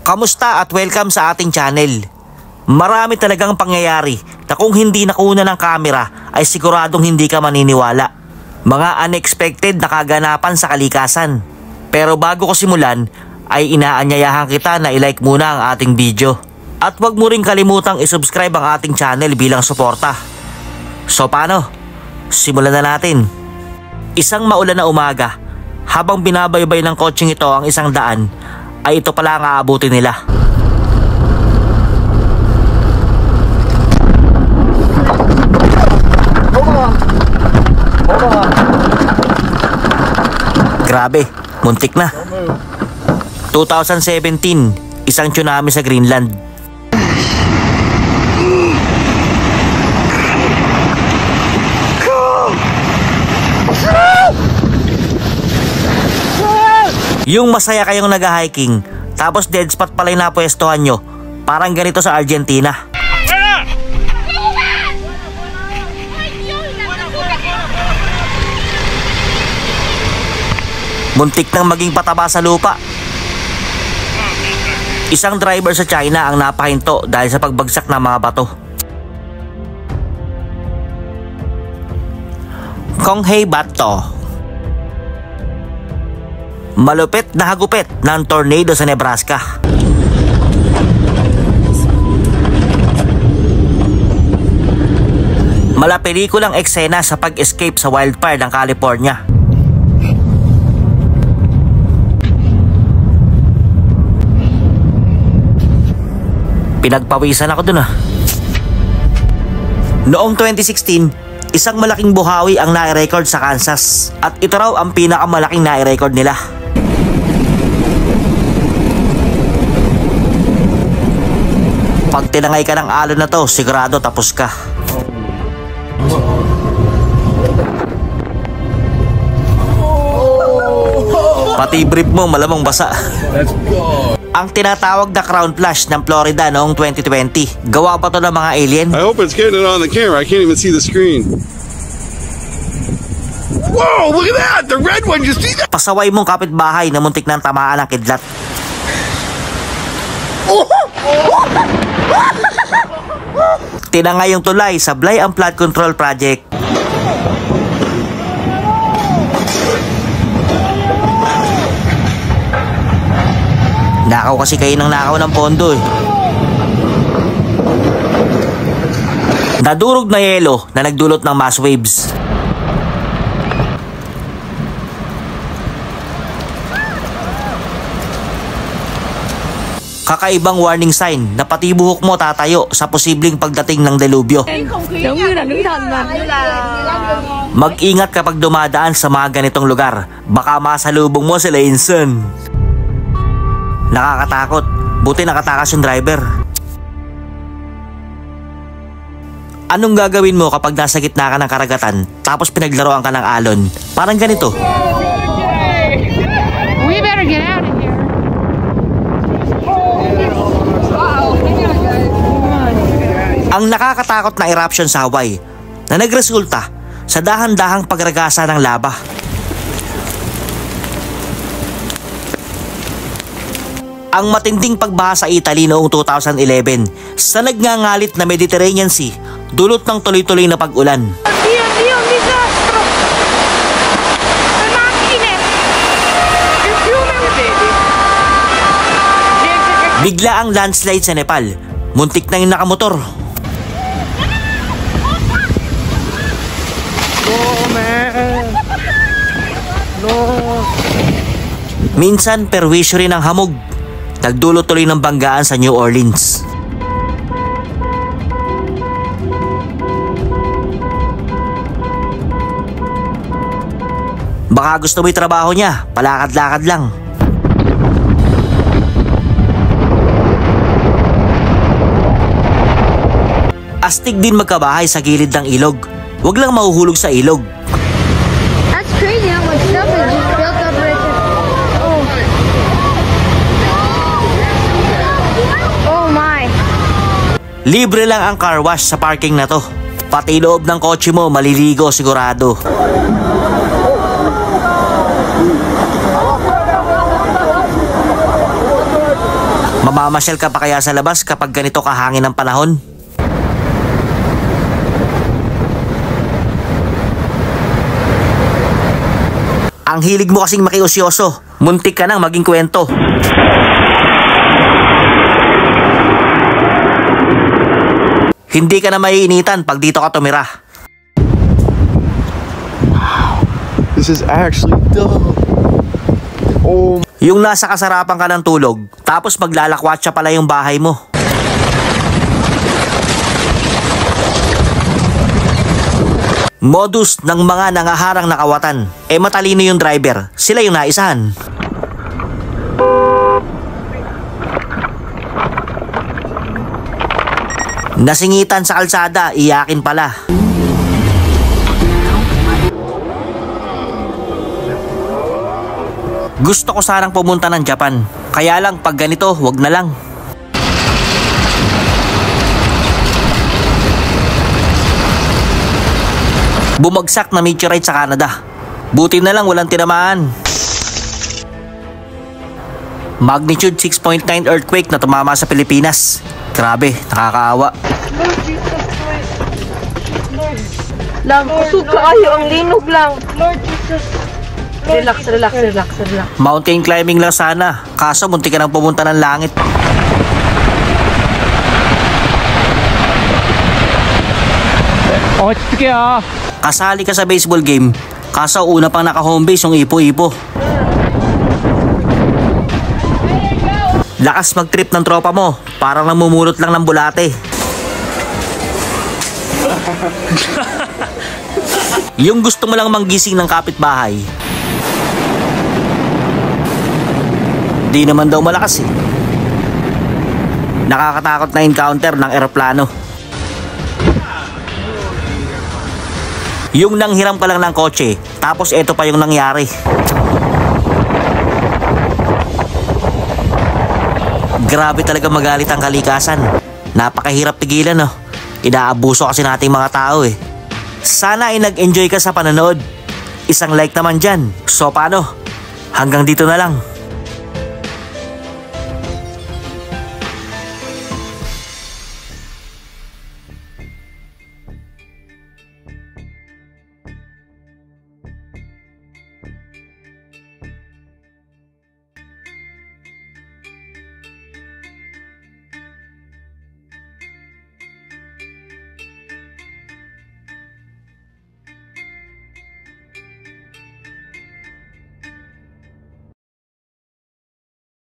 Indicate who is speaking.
Speaker 1: Kamusta at welcome sa ating channel. Marami talagang pangyayari na kung hindi nakuha ng camera ay siguradong hindi ka maniniwala. Mga unexpected na kaganapan sa kalikasan. Pero bago ko simulan ay inaanyayahan kita na i-like muna ang ating video. At huwag mo rin kalimutang i-subscribe ang ating channel bilang suporta. So paano? Simulan na natin. Isang maulan na umaga, habang binabaybay ng kotseng ito ang isang daan, ay ito pala ang aabutin nila. Grabe, muntik na. 2017, isang tsunami sa Greenland. Yung masaya kayong nag-hiking, tapos dead spot pala yung napwestuhan nyo. Parang ganito sa Argentina. Muntik nang maging pataba sa lupa. Isang driver sa China ang napahinto dahil sa pagbagsak ng mga bato. Konghei Bato. Malupit na hagupit ng tornado sa Nebraska. Malapelikulang eksena sa pag-escape sa wildfire ng California. Pinagpawisan ako dun . Noong 2016, isang malaking buhawi ang nai-record sa Kansas. At ito raw ang pinakamalaking nai-record nila. Pag tinangay ka ng alon na to, sigurado tapos ka. Pati brief mo malamang basa. Ang tinatawag na crown flash ng Florida noong 2020. Gawa pa to ng mga alien?
Speaker 2: I hope it's getting it on the camera. I can't even see the screen. Whoa, look at that! The red one, you see that?
Speaker 1: Pasaway mong kapitbahay na muntik ng tamaan ng kidlat. Tinangay yung tulay, sablay ang flood control project. Nakaw kasi kayo ng nakaw ng pondo . Nadurog na yelo na nagdulot ng mass waves. Kakaibang warning sign na pati buhok mo tatayo sa posibleng pagdating ng delubyo. Mag-ingat kapag dumadaan sa mga ganitong lugar. Baka masalubong mo sila Inson. Nakakatakot. Buti nakatakas yung driver. Anong gagawin mo kapag nasa gitna ka ng karagatan tapos pinaglaruan ka ng alon? Parang ganito.
Speaker 3: We better get out of here.
Speaker 1: Ang nakakatakot na eruption sa Hawaii na nagresulta sa dahan-dahang pagragasa ng lava. Ang matinding pagbaha sa Italy noong 2011 sa nagngangalit na Mediterranean Sea dulot ng tuloy-tuloy na pag-ulan. Bigla ang landslide sa Nepal. Muntik na yung nakamotor. Minsan perwisyo rin ang hamog. Nagdulot tuloy ng banggaan sa New Orleans. Baka gusto mo yung trabaho niya, palakad-lakad lang. Astig din magkabahay sa gilid ng ilog. Huwag lang mahuhulog sa ilog.
Speaker 3: That's crazy how much stuff is just built up right there. Oh my.
Speaker 1: Libre lang ang car wash sa parking na to. Pati loob ng kotse mo maliligo sigurado. Mamamasyal ka pa kaya sa labas kapag ganito kahangin ang panahon? Ang hilig mo kasing makiusyoso, muntik ka nang maging kwento. Hindi ka na maiinitan pag dito ka tumira.
Speaker 2: This is actually dumb. Oh.
Speaker 1: Yung nasa kasarapan ka ng tulog, tapos maglalakwatsa pala yung bahay mo. Modus ng mga nangaharang na kawatan. Matalino yung driver, sila yung naisahan. Nasingitan sa kalsada, iyakin pala. Gusto ko sanang pumunta ng Japan. Kaya lang pag ganito, wag na lang. Bumagsak na meteorite sa Canada. Buti na lang walang tinamaan. Magnitude 6.9 earthquake na tumama sa Pilipinas. Grabe, nakakaawa.
Speaker 4: Lang, kusog kayo, ang linog lang.
Speaker 3: Lord Jesus.
Speaker 4: Relax.
Speaker 1: Mountain climbing lang sana. Kaso munti ka nang pumunta ng langit. Kasali ka sa baseball game. Kaso una pang naka-home base yung ipo-ipo. Lakas mag-trip ng tropa mo. Parang namumulot lang ng bulate. Yung gusto mo lang manggising ng kapitbahay. Di naman daw malakas eh. Nakakatakot na encounter ng eroplano. Yung nanghiram ka lang ng kotse, tapos eto pa yung nangyari. Grabe talaga magalit ang kalikasan. Napakahirap pigilan no. Inaabuso kasi nating mga tao eh. Sana ay nag-enjoy ka sa panonood. Isang like naman dyan. So paano? Hanggang dito na lang.